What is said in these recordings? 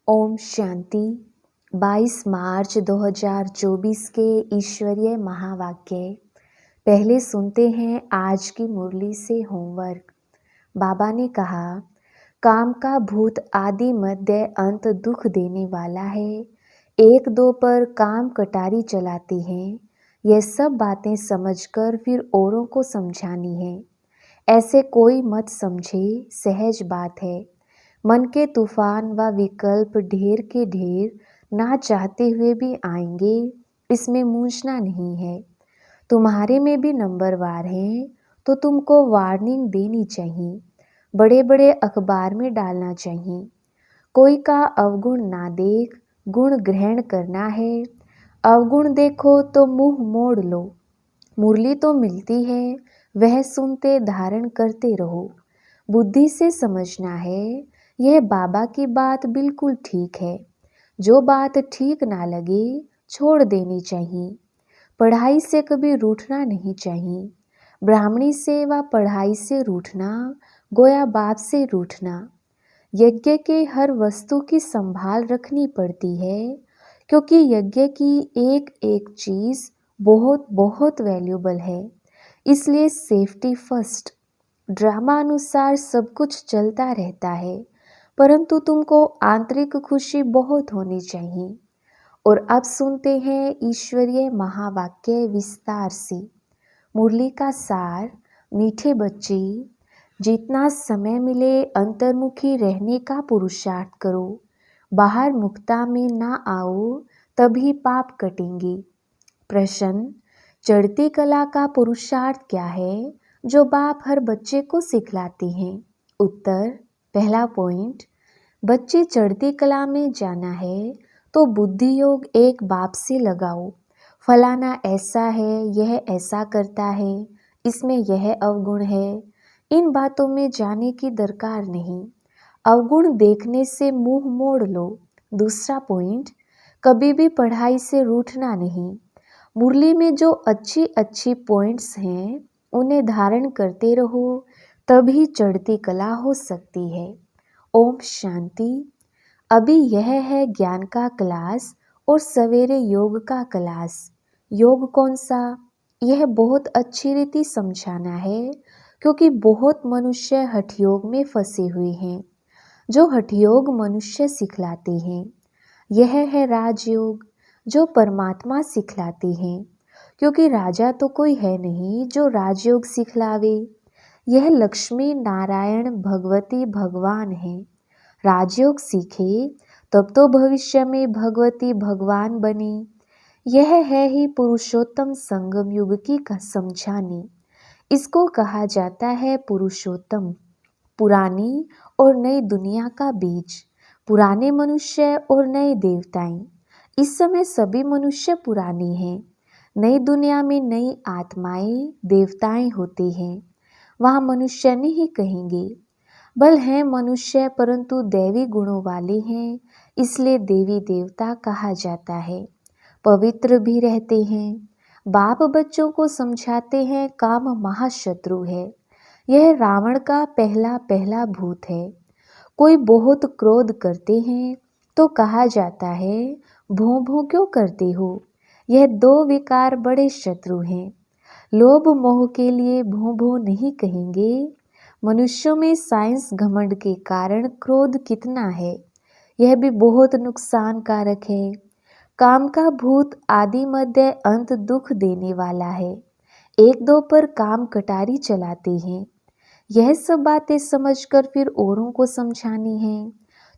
ओम शांति। 22 मार्च 2024 के ईश्वरीय महावाक्य। पहले सुनते हैं आज की मुरली से होमवर्क। बाबा ने कहा, काम का भूत आदि मध्य अंत दुख देने वाला है। एक दो पर काम कटारी चलाती है। यह सब बातें समझकर फिर औरों को समझानी है। ऐसे कोई मत समझे, सहज बात है। मन के तूफान व विकल्प ढेर के ढेर ना चाहते हुए भी आएंगे, इसमें मूंझना नहीं है। तुम्हारे में भी नंबरवार हैं तो तुमको वार्निंग देनी चाहिए, बड़े बड़े अखबार में डालना चाहिए। कोई का अवगुण ना देख, गुण ग्रहण करना है। अवगुण देखो तो मुंह मोड़ लो। मुरली तो मिलती है, वह सुनते धारण करते रहो। बुद्धि से समझना है, यह बाबा की बात बिल्कुल ठीक है। जो बात ठीक ना लगे छोड़ देनी चाहिए। पढ़ाई से कभी रूठना नहीं चाहिए। ब्राह्मणी से व पढ़ाई से रूठना गोया बाप से रूठना। यज्ञ के हर वस्तु की संभाल रखनी पड़ती है, क्योंकि यज्ञ की एक एक चीज बहुत बहुत वैल्यूबल है। इसलिए सेफ्टी फर्स्ट। ड्रामा अनुसार सब कुछ चलता रहता है, परंतु तुमको आंतरिक खुशी बहुत होनी चाहिए। और अब सुनते हैं ईश्वरीय महावाक्य विस्तार से। मुरली का सार। मीठे बच्चे, जितना समय मिले अंतर्मुखी रहने का पुरुषार्थ करो। बाहर मुक्ता में ना आओ, तभी पाप कटेंगे। प्रश्न, चढ़ती कला का पुरुषार्थ क्या है जो बाप हर बच्चे को सिखलाते हैं? उत्तर, पहला पॉइंट, बच्चे चढ़ती कला में जाना है तो बुद्धि योग एक बाप से लगाओ। फलाना ऐसा है, यह ऐसा करता है, इसमें यह अवगुण है। इन बातों में जाने की दरकार नहीं। अवगुण देखने से मुंह मोड़ लो। दूसरा पॉइंट, कभी भी पढ़ाई से रूठना नहीं। मुरली में जो अच्छी अच्छी पॉइंट्स हैं उन्हें धारण करते रहो, तभी चढ़ती कला हो सकती है। ओम शांति। अभी यह है ज्ञान का क्लास और सवेरे योग का क्लास। योग कौन सा? यह बहुत अच्छी रीति समझाना है, क्योंकि बहुत मनुष्य हठयोग में फंसे हुए हैं, जो हठयोग मनुष्य सिखलाते हैं। यह है राजयोग, जो परमात्मा सिखलाते हैं, क्योंकि राजा तो कोई है नहीं जो राजयोग सिखलावे। यह लक्ष्मी नारायण भगवती भगवान है। राजयोग सीखे तब तो भविष्य में भगवती भगवान बने। यह है ही पुरुषोत्तम संगम युग की समझानी। इसको कहा जाता है पुरुषोत्तम। पुरानी और नई दुनिया का बीज। पुराने मनुष्य और नए देवताएं। इस समय सभी मनुष्य पुराने हैं। नई दुनिया में नई आत्माएं देवताएं होती हैं। वहाँ मनुष्य नहीं कहेंगे। बल हैं मनुष्य, परंतु दैवी गुणों वाले हैं, इसलिए देवी देवता कहा जाता है। पवित्र भी रहते हैं। बाप बच्चों को समझाते हैं काम महाशत्रु है। यह रावण का पहला पहला भूत है। कोई बहुत क्रोध करते हैं तो कहा जाता है, भों भों क्यों करते हो? यह दो विकार बड़े शत्रु हैं। लोभ मोह के लिए भों भों नहीं कहेंगे। मनुष्यों में साइंस घमंड के कारण क्रोध कितना है, यह भी बहुत नुकसान कारक है। काम का भूत आदि मध्य अंत दुख देने वाला है। एक दो पर काम कटारी चलाते हैं। यह सब बातें समझकर फिर औरों को समझानी है।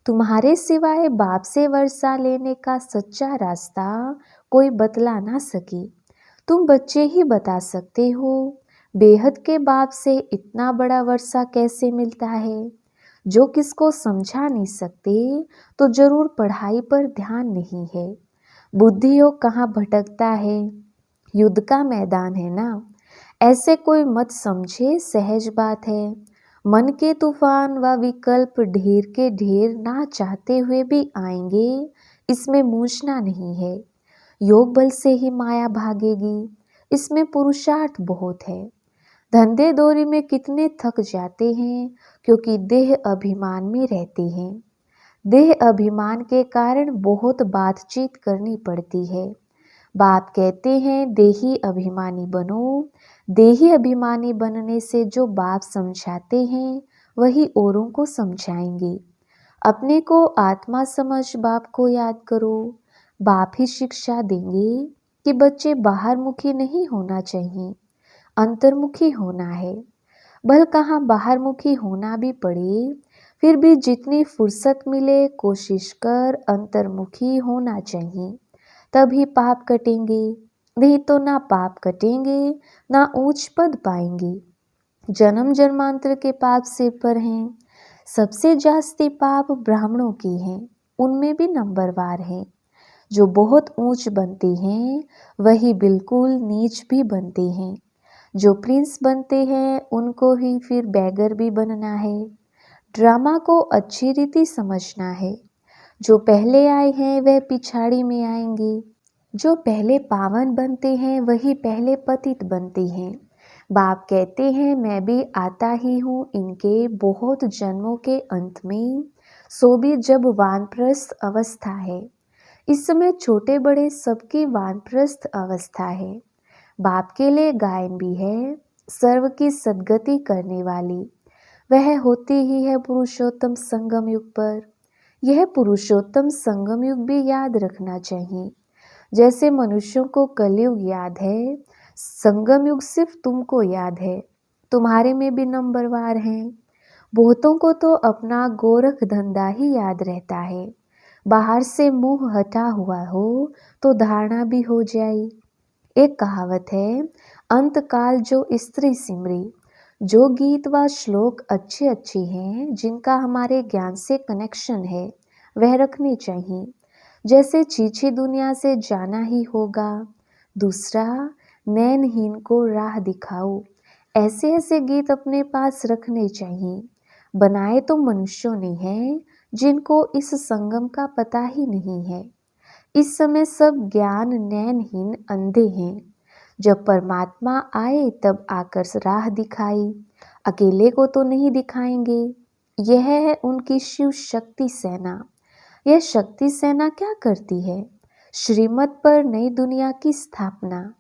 तुम्हारे सिवाय बाप से वर्षा लेने का सच्चा रास्ता कोई बतला ना सके। तुम बच्चे ही बता सकते हो। बेहद के बाप से इतना बड़ा वर्षा कैसे मिलता है? जो किसको समझा नहीं सकते तो जरूर पढ़ाई पर ध्यान नहीं है। बुद्धि योग कहाँ भटकता है? युद्ध का मैदान है ना। ऐसे कोई मत समझे, सहज बात है। मन के तूफान व विकल्प ढेर के ढेर ना चाहते हुए भी आएंगे, इसमें मूंझना नहीं है। योग बल से ही माया भागेगी, इसमें पुरुषार्थ बहुत है। धंधे दौरी में कितने थक जाते हैं, क्योंकि देह अभिमान में रहते हैं। देह अभिमान के कारण बहुत बातचीत करनी पड़ती है। बाप कहते हैं देही अभिमानी बनो। देही अभिमानी बनने से जो बाप समझाते हैं वही औरों को समझाएंगे। अपने को आत्मा समझ बाप को याद करो। बाप ही शिक्षा देंगे कि बच्चे बाहर मुखी नहीं होना चाहिए, अंतर्मुखी होना है। भल कहाँ बाहर मुखी होना भी पड़े, फिर भी जितनी फुर्सत मिले कोशिश कर अंतर्मुखी होना चाहिए, तभी पाप कटेंगे। नहीं तो ना पाप कटेंगे ना ऊंच पद पाएंगे। जन्म जन्मांतर के पाप सिर पर हैं। सबसे जास्ती पाप ब्राह्मणों की हैं, उनमें भी नंबरवार हैं। जो बहुत ऊंच बनते हैं वही बिल्कुल नीच भी बनते हैं। जो प्रिंस बनते हैं उनको ही फिर बैगर भी बनना है। ड्रामा को अच्छी रीति समझना है। जो पहले आए हैं वह पिछाड़ी में आएंगे। जो पहले पावन बनते हैं वही पहले पतित बनते हैं। बाप कहते हैं मैं भी आता ही हूँ इनके बहुत जन्मों के अंत में, सो भी जब वानप्रस्थ अवस्था है। इस समय छोटे बड़े सबकी वानप्रस्थ अवस्था है। बाप के लिए गायन भी है, सर्व की सद्गति करने वाली वह होती ही है पुरुषोत्तम संगम युग पर। यह पुरुषोत्तम संगम युग भी याद रखना चाहिए। जैसे मनुष्यों को कलयुग याद है, संगम युग सिर्फ तुमको याद है। तुम्हारे में भी नंबरवार हैं। बहुतों को तो अपना गोरख धंधा ही याद रहता है। बाहर से मुंह हटा हुआ हो तो धारणा भी हो जाए। एक कहावत है, अंत काल जो स्त्री सिमरी। जो गीत व श्लोक अच्छे अच्छे हैं, जिनका हमारे ज्ञान से कनेक्शन है, वह रखने चाहिए। जैसे चीची दुनिया से जाना ही होगा। दूसरा, नैनहीन को राह दिखाओ। ऐसे ऐसे गीत अपने पास रखने चाहिए। बनाए तो मनुष्यों ने हैं, जिनको इस संगम का पता ही नहीं है। इस समय सब ज्ञान नैनहीन अंधे हैं। जब परमात्मा आए तब आकर राह दिखाई। अकेले को तो नहीं दिखाएंगे। यह है उनकी शिव शक्ति सेना। यह शक्ति सेना क्या करती है? श्रीमत पर नई दुनिया की स्थापना।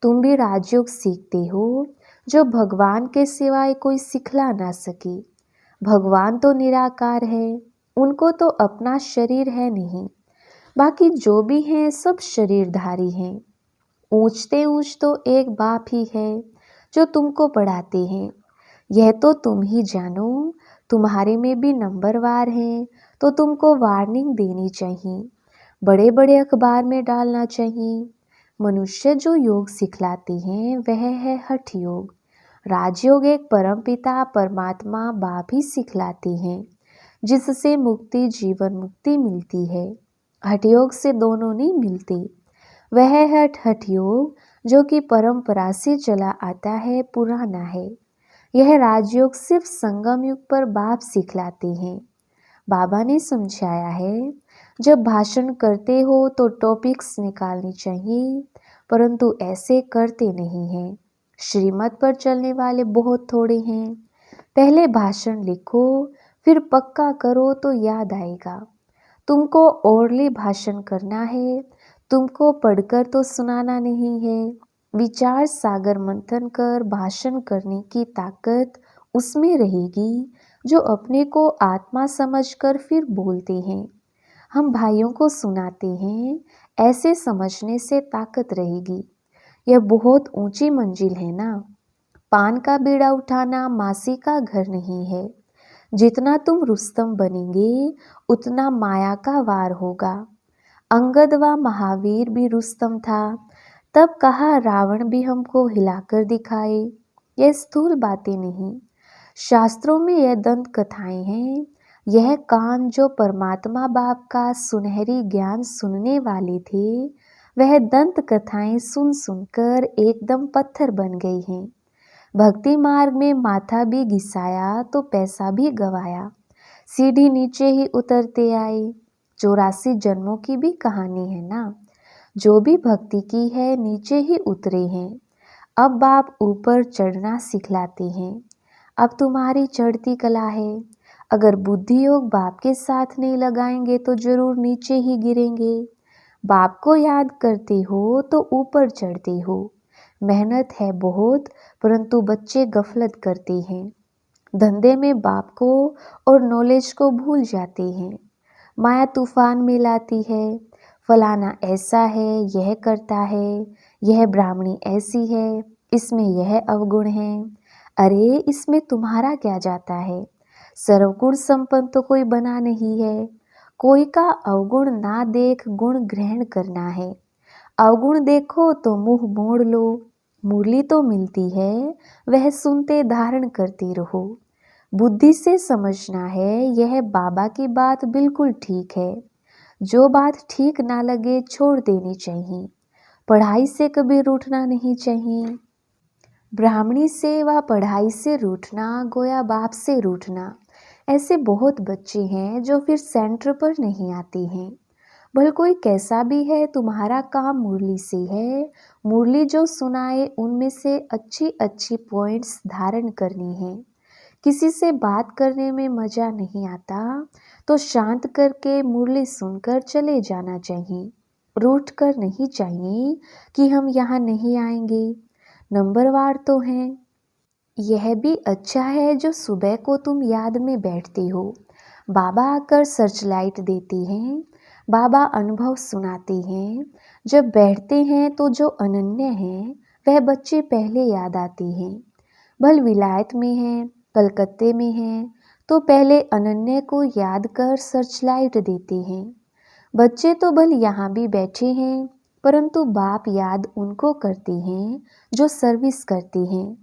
तुम भी राजयोग सीखते हो जो भगवान के सिवाय कोई सिखला ना सके। भगवान तो निराकार है, उनको तो अपना शरीर है नहीं। बाकी जो भी हैं सब शरीरधारी हैं। ऊंचते ऊंच तो एक बाप ही है जो तुमको पढ़ाते हैं। यह तो तुम ही जानो। तुम्हारे में भी नंबरवार हैं तो तुमको वार्निंग देनी चाहिए, बड़े बड़े अखबार में डालना चाहिए। मनुष्य जो योग सिखलाते हैं वह है हठ योग। राजयोग एक परमपिता परमात्मा बाप ही सिखलाते हैं, जिससे मुक्ति जीवन मुक्ति मिलती है। हठ योग से दोनों नहीं मिलते। वह है हठ योग जो कि परंपरा से चला आता है, पुराना है। यह राजयोग सिर्फ संगम युग पर बाप सिखलाते हैं। बाबा ने समझाया है, जब भाषण करते हो तो टॉपिक्स निकालनी चाहिए, परंतु ऐसे करते नहीं हैं। श्रीमत पर चलने वाले बहुत थोड़े हैं। पहले भाषण लिखो, फिर पक्का करो तो याद आएगा। तुमको ओरली भाषण करना है, तुमको पढ़कर तो सुनाना नहीं है। विचार सागर मंथन कर भाषण करने की ताकत उसमें रहेगी जो अपने को आत्मा समझकर फिर बोलते हैं। हम भाइयों को सुनाते हैं, ऐसे समझने से ताकत रहेगी। यह बहुत ऊंची मंजिल है ना। पान का बीड़ा उठाना मासी का घर नहीं है। जितना तुम रुस्तम बनेंगे उतना माया का वार होगा। अंगद व महावीर भी रुस्तम था, तब कहा रावण भी हमको हिलाकर दिखाए। यह स्थूल बातें नहीं, शास्त्रों में यह दंत कथाएं हैं। यह कान जो परमात्मा बाप का सुनहरी ज्ञान सुनने वाले थे, वह दंत कथाएं सुन सुनकर एकदम पत्थर बन गई हैं। भक्ति मार्ग में माथा भी घिसाया तो पैसा भी गवाया। सीढ़ी नीचे ही उतरते आए। 84 जन्मों की भी कहानी है ना। जो भी भक्ति की है नीचे ही उतरे हैं। अब बाप ऊपर चढ़ना सिखलाते हैं। अब तुम्हारी चढ़ती कला है। अगर बुद्धि योग बाप के साथ नहीं लगाएंगे तो जरूर नीचे ही गिरेंगे। बाप को याद करते हो तो ऊपर चढ़ते हो। मेहनत है बहुत, परंतु बच्चे गफलत करते हैं। धंधे में बाप को और नॉलेज को भूल जाते हैं। माया तूफान में लाती है, फलाना ऐसा है, यह करता है, यह ब्राह्मणी ऐसी है, इसमें यह अवगुण है। अरे इसमें तुम्हारा क्या जाता है? सर्वगुण संपन्न तो कोई बना नहीं है। कोई का अवगुण ना देख गुण ग्रहण करना है। अवगुण देखो तो मुंह मोड़ लो। मुरली तो मिलती है, वह सुनते धारण करते रहो। बुद्धि से समझना है, यह बाबा की बात बिल्कुल ठीक है। जो बात ठीक ना लगे छोड़ देनी चाहिए। पढ़ाई से कभी रूठना नहीं चाहिए। ब्राह्मणी से व पढ़ाई से रूठना गोया बाप से रूठना। ऐसे बहुत बच्चे हैं जो फिर सेंटर पर नहीं आते हैं। भल कोई कैसा भी है, तुम्हारा काम मुरली से है। मुरली जो सुनाए उनमें से अच्छी अच्छी पॉइंट्स धारण करनी है। किसी से बात करने में मजा नहीं आता तो शांत करके मुरली सुनकर चले जाना चाहिए। रूठ कर नहीं चाहिए कि हम यहाँ नहीं आएंगे। नंबरवार तो हैं। यह भी अच्छा है जो सुबह को तुम याद में बैठते हो। बाबा आकर सर्च लाइट देते हैं। बाबा अनुभव सुनाते हैं। जब बैठते हैं तो जो अनन्य हैं वह बच्चे पहले याद आते हैं। भल विलायत में हैं, कलकत्ते में हैं, तो पहले अनन्य को याद कर सर्च लाइट देते हैं। बच्चे तो भल यहाँ भी बैठे हैं, परंतु बाप याद उनको करते हैं जो सर्विस करते हैं।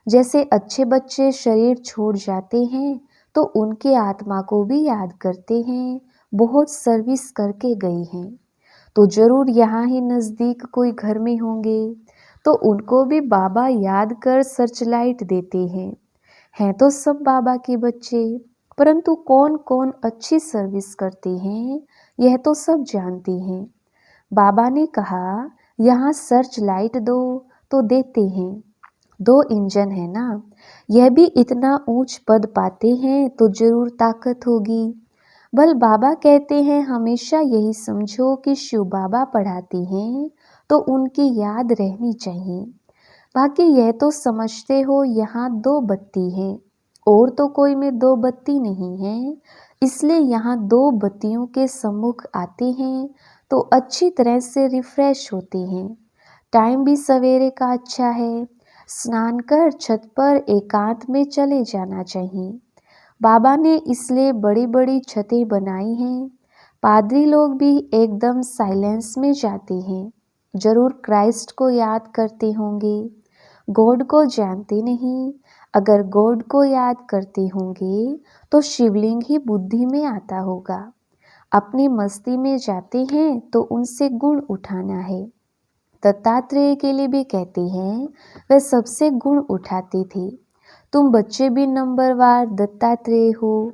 जैसे अच्छे बच्चे शरीर छोड़ जाते हैं तो उनके आत्मा को भी याद करते हैं, बहुत सर्विस करके गए हैं। तो जरूर यहाँ ही नज़दीक कोई घर में होंगे, तो उनको भी बाबा याद कर सर्च लाइट देते हैं तो सब बाबा के बच्चे। परंतु कौन कौन अच्छी सर्विस करते हैं यह तो सब जानते हैं। बाबा ने कहा यहाँ सर्च लाइट दो तो देते हैं। 2 इंजन है ना, यह भी इतना ऊंच पद पाते हैं तो जरूर ताकत होगी। बल बाबा कहते हैं हमेशा यही समझो कि शिव बाबा पढ़ाते हैं तो उनकी याद रहनी चाहिए। बाकी यह तो समझते हो यहाँ 2 बत्ती है और तो कोई में 2 बत्ती नहीं है, इसलिए यहाँ 2 बत्तियों के सम्मुख आते हैं तो अच्छी तरह से रिफ्रेश होते हैं। टाइम भी सवेरे का अच्छा है। स्नान कर छत पर एकांत में चले जाना चाहिए। बाबा ने इसलिए बड़ी बड़ी छतें बनाई हैं। पादरी लोग भी एकदम साइलेंस में जाते हैं। जरूर क्राइस्ट को याद करते होंगे। गॉड को जानते नहीं। अगर गॉड को याद करते होंगे तो शिवलिंग ही बुद्धि में आता होगा। अपनी मस्ती में जाते हैं तो उनसे गुण उठाना है। दत्तात्रेय के लिए भी कहते हैं वह सबसे गुण उठाते थे। तुम बच्चे भी नंबरवार दत्तात्रेय हो।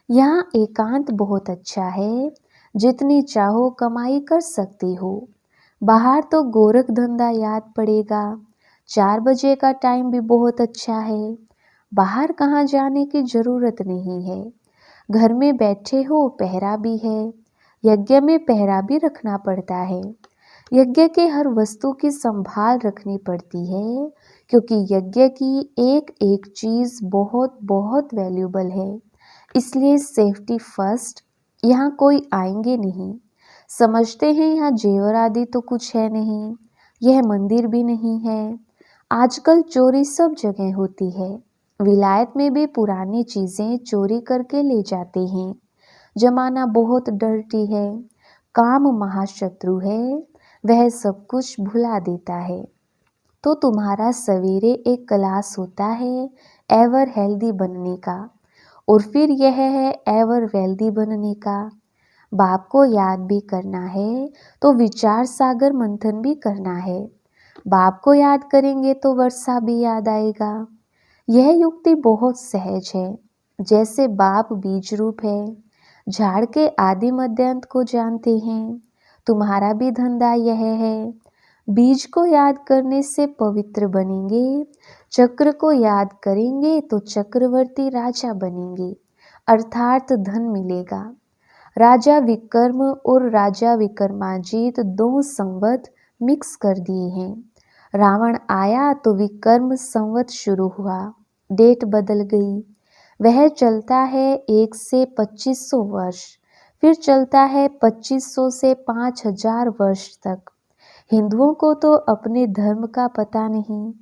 यहाँ एकांत बहुत अच्छा है, जितनी चाहो कमाई कर सकते हो। बाहर तो गोरख धंधा याद पड़ेगा। 4 बजे का टाइम भी बहुत अच्छा है। बाहर कहाँ जाने की जरूरत नहीं है। घर में बैठे हो, पहरा भी है। यज्ञ में पहरा भी रखना पड़ता है। यज्ञ के हर वस्तु की संभाल रखनी पड़ती है, क्योंकि यज्ञ की एक एक चीज बहुत बहुत वैल्यूबल है। इसलिए सेफ्टी फर्स्ट। यहाँ कोई आएंगे नहीं। समझते हैं यहाँ जेवर आदि तो कुछ है नहीं, यह मंदिर भी नहीं है। आजकल चोरी सब जगह होती है। विलायत में भी पुरानी चीजें चोरी करके ले जाते हैं। जमाना बहुत डर्टी है। काम महाशत्रु है, वह सब कुछ भुला देता है। तो तुम्हारा सवेरे एक क्लास होता है एवर हेल्दी बनने का, और फिर यह है एवर वेल्दी बनने का। बाप को याद भी करना है तो विचार सागर मंथन भी करना है। बाप को याद करेंगे तो वर्षा भी याद आएगा। यह युक्ति बहुत सहज है। जैसे बाप बीज रूप है, झाड़ के आदि मध्यांत को जानते हैं। तुम्हारा भी धंधा यह है। बीज को याद करने से पवित्र बनेंगे। चक्र को याद करेंगे तो चक्रवर्ती राजा बनेंगे। अर्थात धन मिलेगा। राजा विक्रम और राजा विक्रमाजीत 2 संवत मिक्स कर दिए हैं। रावण आया तो विक्रम संवत शुरू हुआ, डेट बदल गई। वह चलता है 1 से 2500 वर्ष, फिर चलता है 2500 से 5000 वर्ष तक। हिंदुओं को तो अपने धर्म का पता नहीं।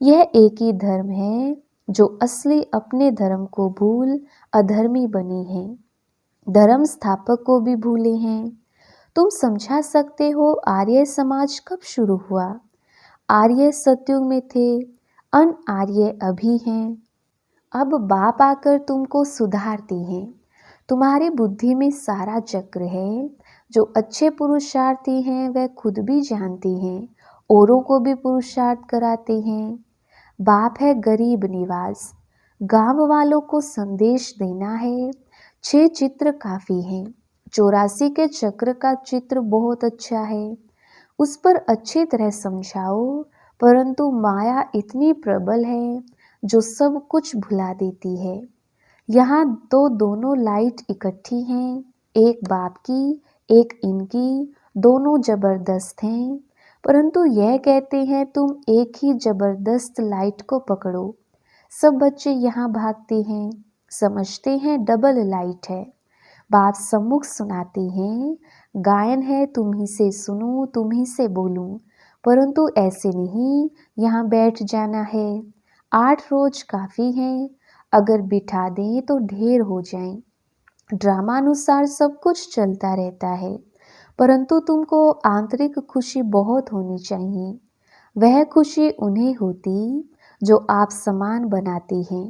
यह एक ही धर्म है जो असली अपने धर्म को भूल अधर्मी बने हैं, धर्म स्थापक को भी भूले हैं। तुम समझा सकते हो आर्य समाज कब शुरू हुआ? आर्य सतयुग में थे, अन आर्य अभी हैं। अब बाप आकर तुमको सुधारते हैं। तुम्हारी बुद्धि में सारा चक्र है। जो अच्छे पुरुषार्थी हैं वह खुद भी जानते हैं, औरों को भी पुरुषार्थ कराते हैं। बाप है गरीब निवास। गांव वालों को संदेश देना है। 6 चित्र काफी हैं। 84 के चक्र का चित्र बहुत अच्छा है, उस पर अच्छी तरह समझाओ। परंतु माया इतनी प्रबल है जो सब कुछ भुला देती है। यहाँ तो दोनों लाइट इकट्ठी हैं, एक बाप की एक इनकी, दोनों जबरदस्त हैं। परंतु यह कहते हैं तुम एक ही जबरदस्त लाइट को पकड़ो। सब बच्चे यहाँ भागते हैं, समझते हैं डबल लाइट है। बात सम्मुख सुनाते हैं, गायन है तुम ही से सुनूं तुम ही से बोलूं। परंतु ऐसे नहीं, यहाँ बैठ जाना है। 8 रोज काफ़ी हैं, अगर बिठा दें तो ढेर हो जाएं। ड्रामानुसार सब कुछ चलता रहता है, परंतु तुमको आंतरिक खुशी बहुत होनी चाहिए। वह खुशी उन्हें होती जो आप समान बनाते हैं।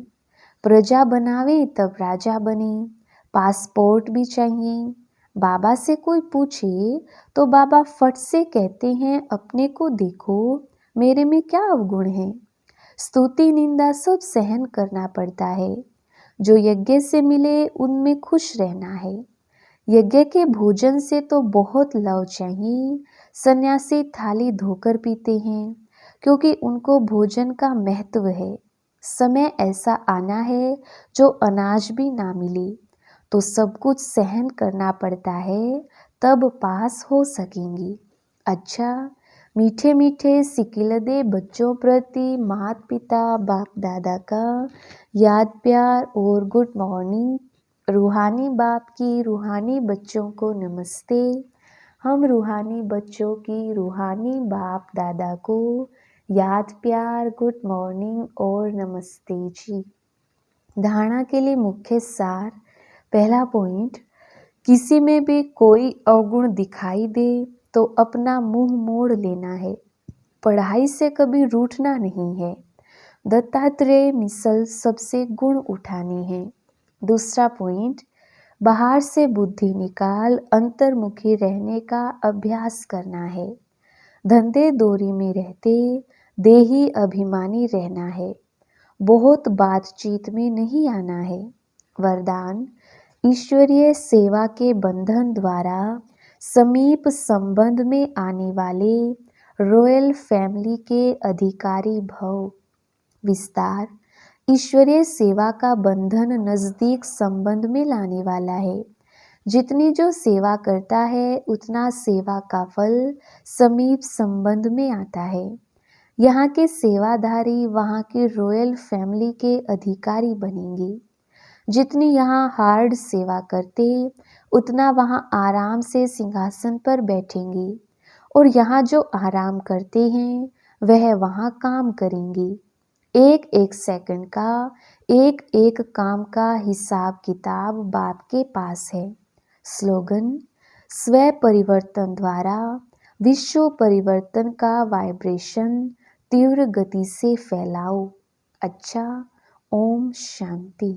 प्रजा बनावे तब राजा बने। पासपोर्ट भी चाहिए। बाबा से कोई पूछे तो बाबा फट से कहते हैं अपने को देखो, मेरे में क्या अवगुण है। स्तुति निंदा सब सहन करना पड़ता है। जो यज्ञ से मिले उनमें खुश रहना है। यज्ञ के भोजन से तो बहुत लव चाहिए। सन्यासी थाली धोकर पीते हैं क्योंकि उनको भोजन का महत्व है। समय ऐसा आना है जो अनाज भी ना मिले, तो सब कुछ सहन करना पड़ता है, तब पास हो सकेंगी। अच्छा, मीठे मीठे सिकिलदे बच्चों प्रति माता पिता बाप दादा का याद प्यार और गुड मॉर्निंग। रूहानी बाप की रूहानी बच्चों को नमस्ते। हम रूहानी बच्चों की रूहानी बाप दादा को याद प्यार गुड मॉर्निंग और नमस्ते जी। धारणा के लिए मुख्य सार। पहला पॉइंट, किसी में भी कोई अवगुण दिखाई दे तो अपना मुंह मोड़ लेना है। पढ़ाई से कभी रूठना नहीं है। दत्तात्रेय मिसल सबसे गुण उठाने हैं। दूसरा पॉइंट, बाहर से बुद्धि निकाल अंतर्मुखी रहने का अभ्यास करना है। धंधे दोरी में रहते देही अभिमानी रहना है। बहुत बातचीत में नहीं आना है। वरदान, ईश्वरीय सेवा के बंधन द्वारा समीप संबंध में आने वाले रॉयल फैमिली के अधिकारी भव। विस्तार, ईश्वरीय सेवा का बंधन नजदीक संबंध में लाने वाला है। जितनी जो सेवा करता है उतना सेवा का फल समीप संबंध में आता है। यहाँ के सेवाधारी वहाँ की रॉयल फैमिली के अधिकारी बनेंगे। जितनी यहाँ हार्ड सेवा करते उतना वहाँ आराम से सिंहासन पर बैठेंगे, और यहाँ जो आराम करते हैं वह वहाँ काम करेंगे। एक एक सेकंड का एक एक काम का हिसाब किताब बाप के पास है। स्लोगन, स्व परिवर्तन द्वारा विश्व परिवर्तन का वाइब्रेशन तीव्र गति से फैलाओ। अच्छा, ओम शांति।